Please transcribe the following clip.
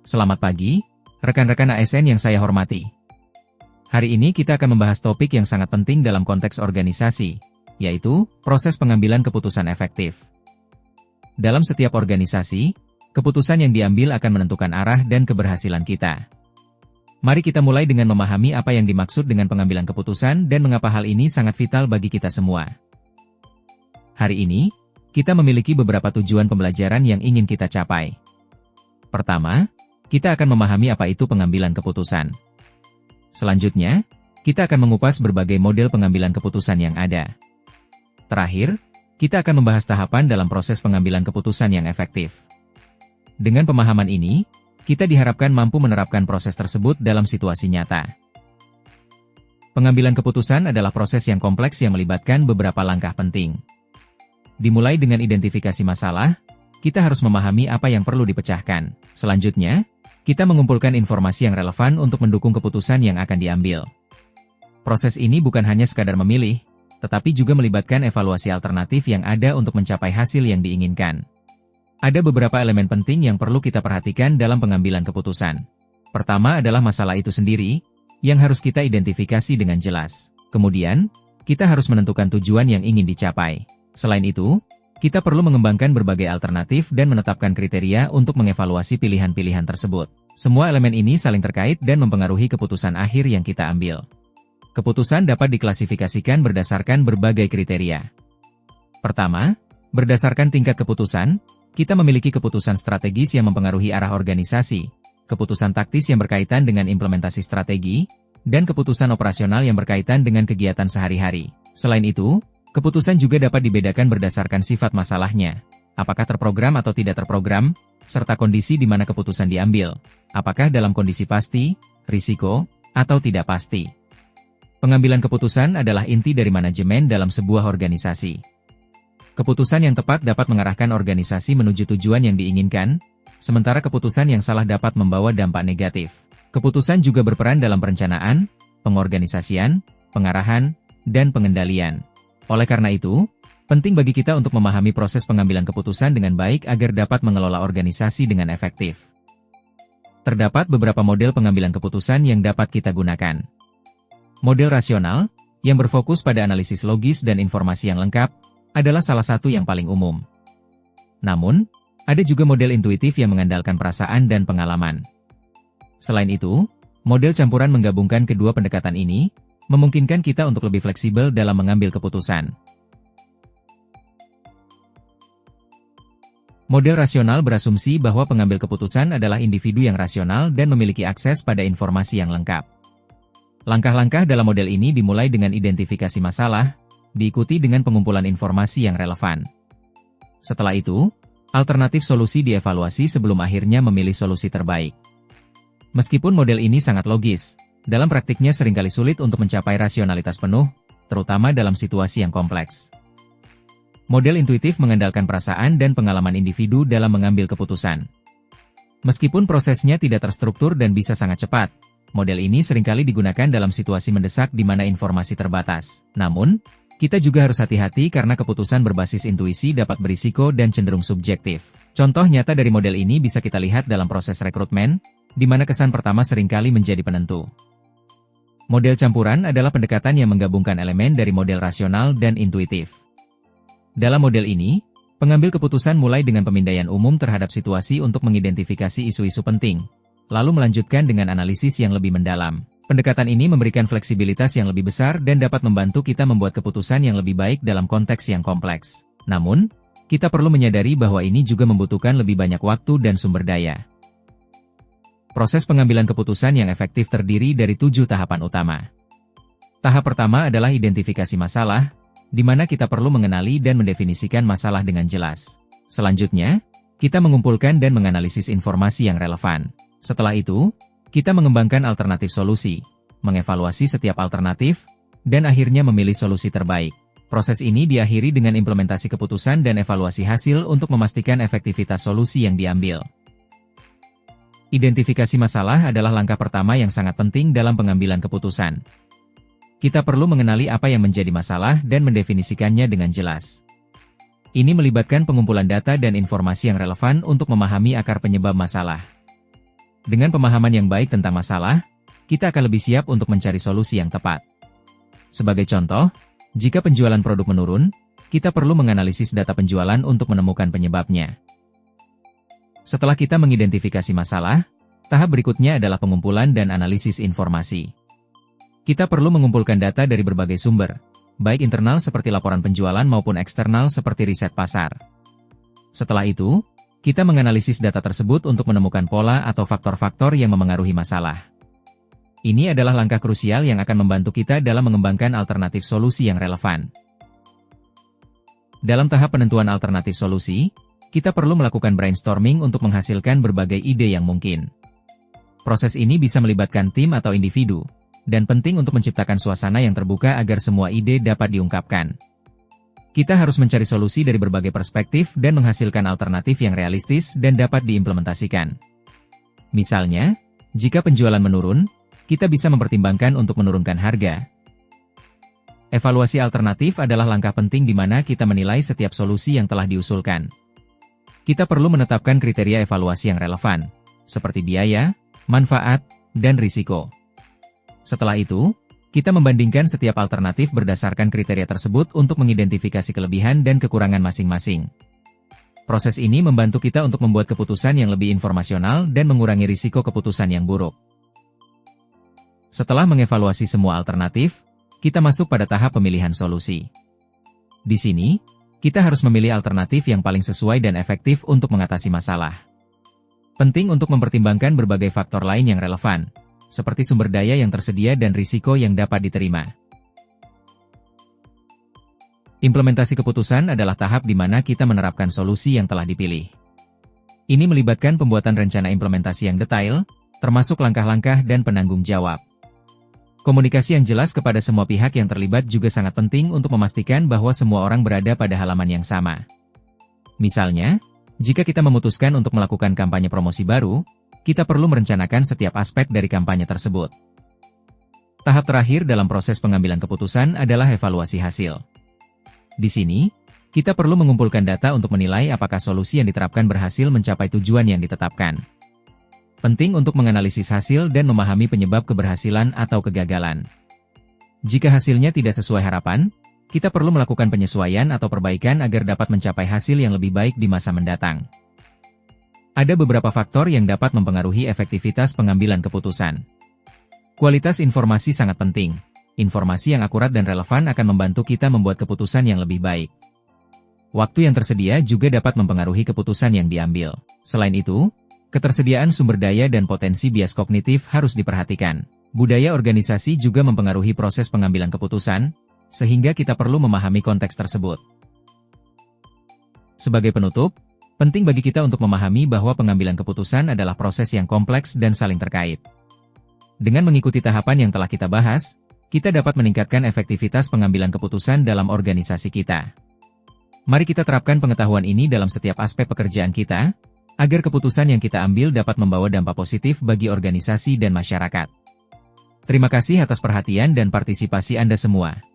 Selamat pagi, rekan-rekan ASN yang saya hormati. Hari ini kita akan membahas topik yang sangat penting dalam konteks organisasi, yaitu proses pengambilan keputusan efektif. Dalam setiap organisasi, keputusan yang diambil akan menentukan arah dan keberhasilan kita. Mari kita mulai dengan memahami apa yang dimaksud dengan pengambilan keputusan dan mengapa hal ini sangat vital bagi kita semua. Hari ini, kita memiliki beberapa tujuan pembelajaran yang ingin kita capai. Pertama, kita akan memahami apa itu pengambilan keputusan. Selanjutnya, kita akan mengupas berbagai model pengambilan keputusan yang ada. Terakhir, kita akan membahas tahapan dalam proses pengambilan keputusan yang efektif. Dengan pemahaman ini, kita diharapkan mampu menerapkan proses tersebut dalam situasi nyata. Pengambilan keputusan adalah proses yang kompleks yang melibatkan beberapa langkah penting. Dimulai dengan identifikasi masalah, kita harus memahami apa yang perlu dipecahkan. Selanjutnya, kita mengumpulkan informasi yang relevan untuk mendukung keputusan yang akan diambil. Proses ini bukan hanya sekadar memilih, tetapi juga melibatkan evaluasi alternatif yang ada untuk mencapai hasil yang diinginkan. Ada beberapa elemen penting yang perlu kita perhatikan dalam pengambilan keputusan. Pertama adalah masalah itu sendiri, yang harus kita identifikasi dengan jelas. Kemudian, kita harus menentukan tujuan yang ingin dicapai. Selain itu, kita perlu mengembangkan berbagai alternatif dan menetapkan kriteria untuk mengevaluasi pilihan-pilihan tersebut. Semua elemen ini saling terkait dan mempengaruhi keputusan akhir yang kita ambil. Keputusan dapat diklasifikasikan berdasarkan berbagai kriteria. Pertama, berdasarkan tingkat keputusan, kita memiliki keputusan strategis yang mempengaruhi arah organisasi, keputusan taktis yang berkaitan dengan implementasi strategi, dan keputusan operasional yang berkaitan dengan kegiatan sehari-hari. Selain itu, keputusan juga dapat dibedakan berdasarkan sifat masalahnya, apakah terprogram atau tidak terprogram, serta kondisi di mana keputusan diambil, apakah dalam kondisi pasti, risiko, atau tidak pasti. Pengambilan keputusan adalah inti dari manajemen dalam sebuah organisasi. Keputusan yang tepat dapat mengarahkan organisasi menuju tujuan yang diinginkan, sementara keputusan yang salah dapat membawa dampak negatif. Keputusan juga berperan dalam perencanaan, pengorganisasian, pengarahan, dan pengendalian. Oleh karena itu, penting bagi kita untuk memahami proses pengambilan keputusan dengan baik agar dapat mengelola organisasi dengan efektif. Terdapat beberapa model pengambilan keputusan yang dapat kita gunakan. Model rasional, yang berfokus pada analisis logis dan informasi yang lengkap, adalah salah satu yang paling umum. Namun, ada juga model intuitif yang mengandalkan perasaan dan pengalaman. Selain itu, model campuran menggabungkan kedua pendekatan ini, memungkinkan kita untuk lebih fleksibel dalam mengambil keputusan. Model rasional berasumsi bahwa pengambil keputusan adalah individu yang rasional dan memiliki akses pada informasi yang lengkap. Langkah-langkah dalam model ini dimulai dengan identifikasi masalah, diikuti dengan pengumpulan informasi yang relevan. Setelah itu, alternatif solusi dievaluasi sebelum akhirnya memilih solusi terbaik. Meskipun model ini sangat logis, dalam praktiknya seringkali sulit untuk mencapai rasionalitas penuh, terutama dalam situasi yang kompleks. Model intuitif mengandalkan perasaan dan pengalaman individu dalam mengambil keputusan. Meskipun prosesnya tidak terstruktur dan bisa sangat cepat, model ini seringkali digunakan dalam situasi mendesak di mana informasi terbatas. Namun, kita juga harus hati-hati karena keputusan berbasis intuisi dapat berisiko dan cenderung subjektif. Contoh nyata dari model ini bisa kita lihat dalam proses rekrutmen, di mana kesan pertama seringkali menjadi penentu. Model campuran adalah pendekatan yang menggabungkan elemen dari model rasional dan intuitif. Dalam model ini, pengambil keputusan mulai dengan pemindaian umum terhadap situasi untuk mengidentifikasi isu-isu penting, lalu melanjutkan dengan analisis yang lebih mendalam. Pendekatan ini memberikan fleksibilitas yang lebih besar dan dapat membantu kita membuat keputusan yang lebih baik dalam konteks yang kompleks. Namun, kita perlu menyadari bahwa ini juga membutuhkan lebih banyak waktu dan sumber daya. Proses pengambilan keputusan yang efektif terdiri dari 7 tahapan utama. Tahap pertama adalah identifikasi masalah, di mana kita perlu mengenali dan mendefinisikan masalah dengan jelas. Selanjutnya, kita mengumpulkan dan menganalisis informasi yang relevan. Setelah itu, kita mengembangkan alternatif solusi, mengevaluasi setiap alternatif, dan akhirnya memilih solusi terbaik. Proses ini diakhiri dengan implementasi keputusan dan evaluasi hasil untuk memastikan efektivitas solusi yang diambil. Identifikasi masalah adalah langkah pertama yang sangat penting dalam pengambilan keputusan. Kita perlu mengenali apa yang menjadi masalah dan mendefinisikannya dengan jelas. Ini melibatkan pengumpulan data dan informasi yang relevan untuk memahami akar penyebab masalah. Dengan pemahaman yang baik tentang masalah, kita akan lebih siap untuk mencari solusi yang tepat. Sebagai contoh, jika penjualan produk menurun, kita perlu menganalisis data penjualan untuk menemukan penyebabnya. Setelah kita mengidentifikasi masalah, tahap berikutnya adalah pengumpulan dan analisis informasi. Kita perlu mengumpulkan data dari berbagai sumber, baik internal seperti laporan penjualan maupun eksternal seperti riset pasar. Setelah itu, kita menganalisis data tersebut untuk menemukan pola atau faktor-faktor yang memengaruhi masalah. Ini adalah langkah krusial yang akan membantu kita dalam mengembangkan alternatif solusi yang relevan. Dalam tahap penentuan alternatif solusi, kita perlu melakukan brainstorming untuk menghasilkan berbagai ide yang mungkin. Proses ini bisa melibatkan tim atau individu, dan penting untuk menciptakan suasana yang terbuka agar semua ide dapat diungkapkan. Kita harus mencari solusi dari berbagai perspektif dan menghasilkan alternatif yang realistis dan dapat diimplementasikan. Misalnya, jika penjualan menurun, kita bisa mempertimbangkan untuk menurunkan harga. Evaluasi alternatif adalah langkah penting di mana kita menilai setiap solusi yang telah diusulkan. Kita perlu menetapkan kriteria evaluasi yang relevan, seperti biaya, manfaat, dan risiko. Setelah itu, kita membandingkan setiap alternatif berdasarkan kriteria tersebut untuk mengidentifikasi kelebihan dan kekurangan masing-masing. Proses ini membantu kita untuk membuat keputusan yang lebih informasional dan mengurangi risiko keputusan yang buruk. Setelah mengevaluasi semua alternatif, kita masuk pada tahap pemilihan solusi. Di sini, kita harus memilih alternatif yang paling sesuai dan efektif untuk mengatasi masalah. Penting untuk mempertimbangkan berbagai faktor lain yang relevan, seperti sumber daya yang tersedia dan risiko yang dapat diterima. Implementasi keputusan adalah tahap di mana kita menerapkan solusi yang telah dipilih. Ini melibatkan pembuatan rencana implementasi yang detail, termasuk langkah-langkah dan penanggung jawab. Komunikasi yang jelas kepada semua pihak yang terlibat juga sangat penting untuk memastikan bahwa semua orang berada pada halaman yang sama. Misalnya, jika kita memutuskan untuk melakukan kampanye promosi baru, kita perlu merencanakan setiap aspek dari kampanye tersebut. Tahap terakhir dalam proses pengambilan keputusan adalah evaluasi hasil. Di sini, kita perlu mengumpulkan data untuk menilai apakah solusi yang diterapkan berhasil mencapai tujuan yang ditetapkan. Penting untuk menganalisis hasil dan memahami penyebab keberhasilan atau kegagalan. Jika hasilnya tidak sesuai harapan, kita perlu melakukan penyesuaian atau perbaikan agar dapat mencapai hasil yang lebih baik di masa mendatang. Ada beberapa faktor yang dapat mempengaruhi efektivitas pengambilan keputusan. Kualitas informasi sangat penting. Informasi yang akurat dan relevan akan membantu kita membuat keputusan yang lebih baik. Waktu yang tersedia juga dapat mempengaruhi keputusan yang diambil. Selain itu, ketersediaan sumber daya dan potensi bias kognitif harus diperhatikan. Budaya organisasi juga mempengaruhi proses pengambilan keputusan, sehingga kita perlu memahami konteks tersebut. Sebagai penutup, penting bagi kita untuk memahami bahwa pengambilan keputusan adalah proses yang kompleks dan saling terkait. Dengan mengikuti tahapan yang telah kita bahas, kita dapat meningkatkan efektivitas pengambilan keputusan dalam organisasi kita. Mari kita terapkan pengetahuan ini dalam setiap aspek pekerjaan kita, agar keputusan yang kita ambil dapat membawa dampak positif bagi organisasi dan masyarakat. Terima kasih atas perhatian dan partisipasi Anda semua.